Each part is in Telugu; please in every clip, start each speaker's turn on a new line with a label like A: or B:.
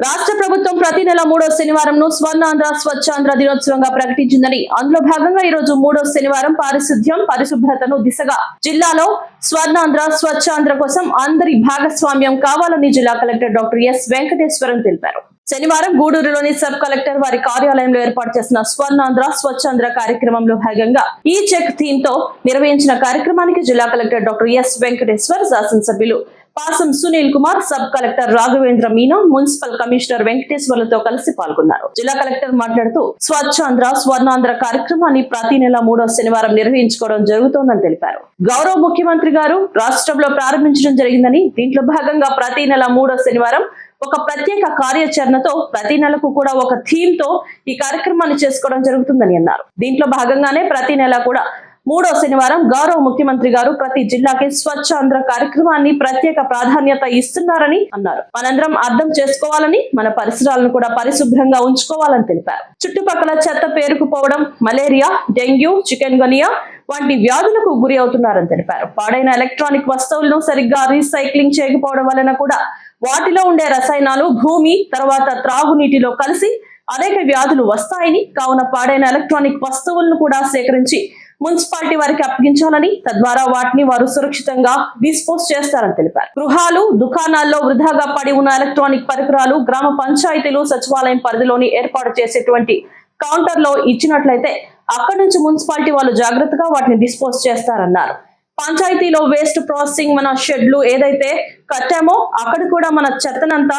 A: రాష్ట్ర ప్రభుత్వం ప్రతి నెల 3వ శనివారంను స్వర్ణాంధ్ర స్వచ్ఛాంధ్ర దినోత్సవంగా ప్రకటించిందని అందులో భాగంగా ఈ రోజు 3వ శనివారం పారిశుద్ధ్యం పరిశుభ్రతను దిశగా జిల్లాలో స్వర్ణాంధ్ర స్వచ్ఛాంధ్ర కోసం అందరి భాగస్వామ్యం కావాలని జిల్లా కలెక్టర్ డాక్టర్ ఎస్ వెంకటేశ్వరన్ తెలిపారు. శనివారం గూడూరులోని సబ్ కలెక్టర్ వారి కార్యాలయంలో ఏర్పాటు చేసిన స్వర్ణాంధ్ర స్వచ్ఛాంధ్ర కార్యక్రమంలో భాగంగా ఈ చెక్ థీమ్ తో నిర్వహించిన కార్యక్రమానికి జిల్లా కలెక్టర్ డాక్టర్ ఎస్ వెంకటేశ్వర్, శాసనసభ్యులు Pasam Sunil Kumar, sub collector Raghavendra Meena, municipal commissioner వెంకటేశ్వర్లతో కలిసి పాల్గొన్నారు. జిల్లా కలెక్టర్ మాట్లాడుతూ స్వచ్ఛాంధ్ర స్వర్ణాంధ్ర కార్యక్రమాన్ని ప్రతి నెల 3వ శనివారం నిర్వహించుకోవడం జరుగుతోందని తెలిపారు. గౌరవ ముఖ్యమంత్రి గారు రాష్ట్రంలో ప్రారంభించడం జరిగిందని, దీంట్లో భాగంగా ప్రతి నెల 3వ శనివారం ఒక ప్రత్యేక కార్యాచరణతో ప్రతి నెలకు కూడా ఒక థీమ్ తో ఈ కార్యక్రమాన్ని చేసుకోవడం జరుగుతుందని అన్నారు. దీంట్లో భాగంగానే ప్రతి నెల కూడా 3వ శనివారం గౌరవ ముఖ్యమంత్రి గారు ప్రతి జిల్లాకి స్వచ్ఛాంధ్ర కార్యక్రమాన్ని ప్రత్యేక ప్రాధాన్యత ఇస్తున్నారని అన్నారు. మనందరం అర్థం చేసుకోవాలని, మన పరిసరాలను కూడా పరిశుభ్రంగా ఉంచుకోవాలని తెలిపారు. చుట్టుపక్కల చెత్త పేరుకుపోవడం, మలేరియా, డెంగ్యూ, చికెన్ గునియా వంటి వ్యాధులకు గురి అవుతున్నారని తెలిపారు. పాడైన ఎలక్ట్రానిక్ వస్తువులను సరిగ్గా రీసైక్లింగ్ చేయకపోవడం వలన కూడా వాటిలో ఉండే రసాయనాలు భూమి తర్వాత త్రాగునీటిలో కలిసి అనేక వ్యాధులు వస్తాయని, కావున పాడైన ఎలక్ట్రానిక్ వస్తువులను కూడా సేకరించి మున్సిపాలిటీ వారికి అప్పగించాలని, తద్వారా వాటిని వారు సురక్షితంగా డిస్పోజ్ చేస్తారని తెలిపారు. గృహాలు, దుకాణాల్లో వృధాగా పడి ఉన్న ఎలక్ట్రానిక్ పరికరాలు గ్రామ పంచాయతీలు సచివాలయం పరిధిలోని ఏర్పాటు చేసేటువంటి కౌంటర్ లో ఇచ్చినట్లయితే అక్కడి నుంచి మున్సిపాలిటీ వాళ్ళు జాగ్రత్తగా వాటిని డిస్పోజ్ చేస్తారన్నారు. పంచాయతీలో వేస్ట్ ప్రాసెసింగ్ మన షెడ్లు ఏదైతే కట్టామో అక్కడ కూడా మన చెత్తనంతా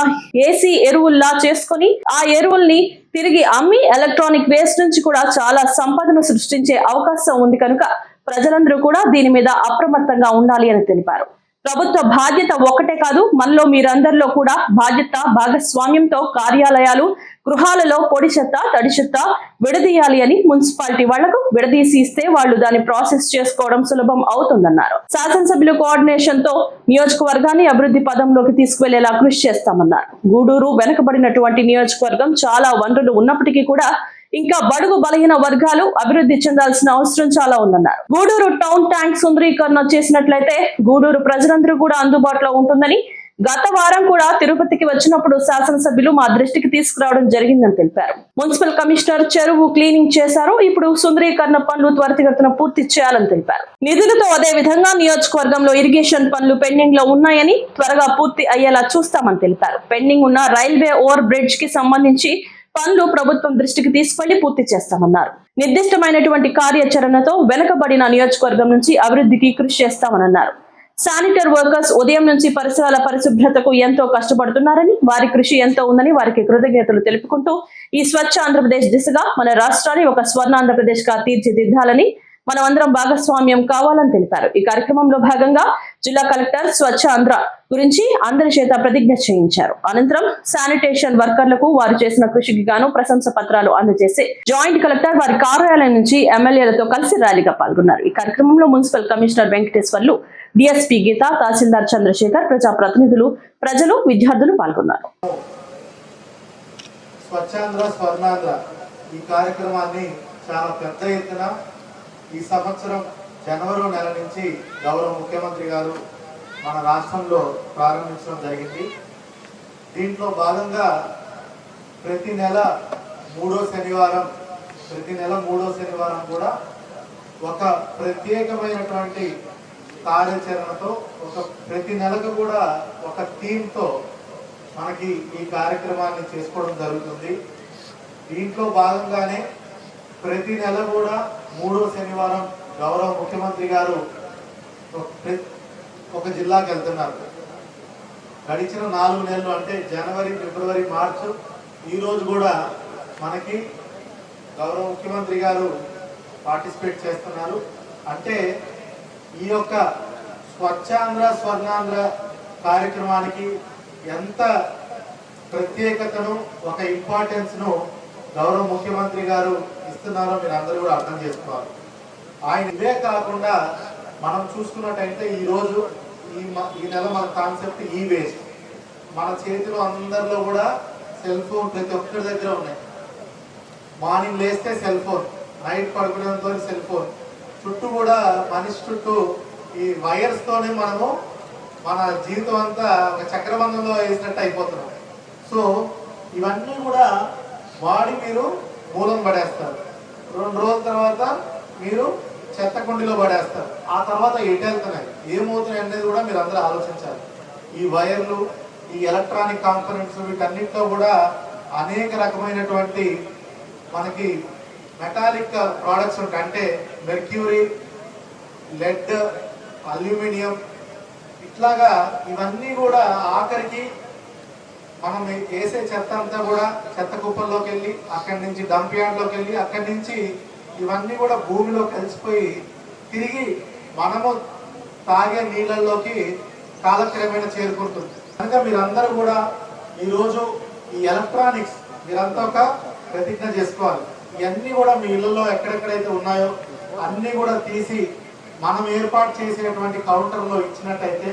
A: ఏసీ ఎరువుల్లా చేసుకొని ఆ ఎరువుల్ని తిరిగి అమ్మి ఎలక్ట్రానిక్ వేస్ట్ నుంచి కూడా చాలా సంపదను సృష్టించే అవకాశం ఉంది కనుక ప్రజలందరూ కూడా దీని మీద అప్రమత్తంగా ఉండాలి అని తెలిపారు. ప్రభుత్వ బాధ్యత ఒక్కటే కాదు, మనలో మీరందరిలో కూడా బాధ్యత భాగస్వామ్యంతో కార్యాలయాలు, గృహాలలో పొడి చెత్త, తడి చెత్త విడదీయాలి అని, మున్సిపాలిటీ వాళ్లకు విడదీసి ఇస్తే వాళ్ళు దాన్ని ప్రాసెస్ చేసుకోవడం సులభం అవుతుందన్నారు. శాసనసభ్యుల కోఆర్డినేషన్ తో నియోజకవర్గాన్ని అభివృద్ధి పదంలోకి తీసుకువెళ్లేలా కృషి చేస్తామన్నారు. గూడూరు వెనుకబడినటువంటి నియోజకవర్గం, చాలా వనరులు ఉన్నప్పటికీ కూడా ఇంకా బడుగు బలహీన వర్గాలు అభివృద్ధి చెందాల్సిన అవసరం చాలా ఉందన్నారు. గూడూరు టౌన్ ట్యాంక్ సుందరీకరణ చేసినట్లయితే గూడూరు ప్రజలందరూ కూడా అందుబాటులో ఉంటుందని, గత వారం కూడా తిరుపతికి వచ్చినప్పుడు శాసనసభ్యులు మా దృష్టికి తీసుకురావడం జరిగిందని తెలిపారు. మున్సిపల్ కమిషనర్ చెరువు క్లీనింగ్ చేశారు, ఇప్పుడు సుందరీకరణ పనులు త్వరితగతిన పూర్తి చేయాలని తెలిపారు. నిధులతో అదే విధంగా నియోజకవర్గంలో ఇరిగేషన్ పనులు పెండింగ్ లో ఉన్నాయని, త్వరగా పూర్తి అయ్యేలా చూస్తామని తెలిపారు. పెండింగ్ ఉన్న రైల్వే ఓవర్ బ్రిడ్జ్ కి సంబంధించి పనులు ప్రభుత్వం దృష్టికి తీసుకెళ్లి పూర్తి చేస్తామన్నారు. నిర్దిష్టమైనటువంటి కార్యాచరణతో వెనుకబడిన నియోజకవర్గం నుంచి అభివృద్ధికి కృషి చేస్తామన్నారు. శానిటరీ వర్కర్స్ ఉదయం నుంచి పరిసరాల పరిశుభ్రతకు ఎంతో కష్టపడుతున్నారని, వారి కృషి ఎంతో ఉందని వారికి కృతజ్ఞతలు తెలుపుకుంటూ ఈ స్వచ్ఛ ఆంధ్రప్రదేశ్ దిశగా మన రాష్ట్రాన్ని ఒక స్వర్ణాంధ్రప్రదేశ్ గా తీర్చిదిద్దాలని, మనమందరం భాగస్వామ్యం కావాలని తెలిపారు. ఈ కార్యక్రమంలో భాగంగా జిల్లా కలెక్టర్ స్వచ్ఛ ఆంధ్ర గురించి అందరి చేత ప్రతిజ్ఞ చేయించారు. అనంతరం శానిటేషన్ వర్కర్లకు వారు చేసిన కృషికి గాను ప్రశంస పత్రాలు అందజేసి జాయింట్ కలెక్టర్ వారి కార్యాలయం నుంచి ఎమ్మెల్యేలతో కలిసి ర్యాలీగా పాల్గొన్నారు. ఈ కార్యక్రమంలో మున్సిపల్ కమిషనర్ వెంకటేశ్వర్లు, డిఎస్పీ గీత, తహసీల్దార్ చంద్రశేఖర్, ప్రజాప్రతినిధులు, ప్రజలు, విద్యార్థులు పాల్గొన్నారు.
B: స్వచ్ఛాంధ్ర స్వర్ణాంధ్ర ఈ కార్యక్రమాన్ని చాలా పెద్ద ఎత్తున ఈ సంవత్సరం జనవరి నెల నుంచి గౌరవ ముఖ్యమంత్రి గారు మన రాష్ట్రంలో ప్రారంభించడం జరిగింది. దీంట్లో భాగంగా ప్రతి నెల 3వ శనివారం కూడా ఒక ప్రత్యేకమైనటువంటి కార్యాచరణతో ప్రతి నెలకు కూడా ఒక థీమ్తో మనకి ఈ కార్యక్రమాన్ని చేసుకోవడం జరుగుతుంది. దీంట్లో భాగంగానే ప్రతి నెల కూడా 3వ శనివారం గౌరవ ముఖ్యమంత్రి గారు ఒక జిల్లాకి వెళ్తున్నారు. గడిచిన 4 నెలలు అంటే జనవరి, ఫిబ్రవరి, మార్చు, ఈరోజు కూడా మనకి గౌరవ ముఖ్యమంత్రి గారు పార్టిసిపేట్ చేస్తున్నారు. అంటే ఈ యొక్క స్వచ్ఛాంధ్ర స్వర్ణాంధ్ర కార్యక్రమానికి ఎంత ప్రత్యేకతను, ఒక ఇంపార్టెన్స్ను గౌరవ ముఖ్యమంత్రి గారు ఇస్తున్నారో మీరు అందరూ కూడా అర్థం చేసుకోవాలి. ఆయన ఇవే కాకుండా మనం చూసుకున్నట్టయితే ఈరోజు ఈ నెల మన కాన్సెప్ట్ ఈ వేస్ట్. మన చేతిలో అందరిలో కూడా సెల్ ఫోన్ ప్రతి ఒక్కరి దగ్గర ఉన్నాయి. మార్నింగ్ లేస్తే సెల్ ఫోన్, నైట్ పడుకునేంత సెల్ ఫోన్, చుట్టూ కూడా మనిషి చుట్టూ ఈ వైర్స్ తోనే మనము మన జీవితం అంతా ఒక చక్రబంధంలో వేసినట్టు అయిపోతున్నాం. సో ఇవన్నీ కూడా వాడి మీరు మూలం పడేస్తారు. 2 రోజుల తర్వాత మీరు చెత్త కుండీలో పడేస్తారు. ఆ తర్వాత ఎటు వెళ్తున్నాయి, ఏమవుతున్నాయి అనేది కూడా మీరు అందరూ ఆలోచించాలి. ఈ వైర్లు, ఈ ఎలక్ట్రానిక్ కాంపోనెంట్స్, వీటన్నిటిలో కూడా అనేక రకమైనటువంటి మనకి మెటాలిక్ ప్రోడక్ట్స్ ఉంటాయి. అంటే మెర్క్యూరీ, లెడ్, అల్యూమినియం, ఇట్లాగా ఇవన్నీ కూడా ఆఖరికి మనం వేసే చెత్త అంతా కూడా చెత్త కుప్పల్లోకి వెళ్ళి, అక్కడి నుంచి డంప్ యార్డ్లోకి వెళ్ళి, అక్కడి నుంచి ఇవన్నీ కూడా భూమిలో కలిసిపోయి తిరిగి మనము తాగే నీళ్ళల్లోకి కాలక్రమేణా చేరుకుంటుంది. కనుక మీరందరూ కూడా ఈరోజు ఈ ఎలక్ట్రానిక్స్ మీరంతా ఒక ప్రతిజ్ఞ చేసుకోవాలి. ఇవన్నీ కూడా మీ ఇళ్ళల్లో ఎక్కడెక్కడైతే ఉన్నాయో అన్నీ కూడా తీసి మనం ఏర్పాటు చేసేటువంటి కౌంటర్లో ఇచ్చినట్టయితే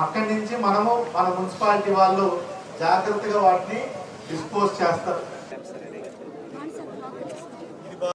B: అక్కడి నుంచి మనము మన మున్సిపాలిటీ వాళ్ళు జాగ్రత్తగా వాటిని డిస్పోజ్ చేస్తారు.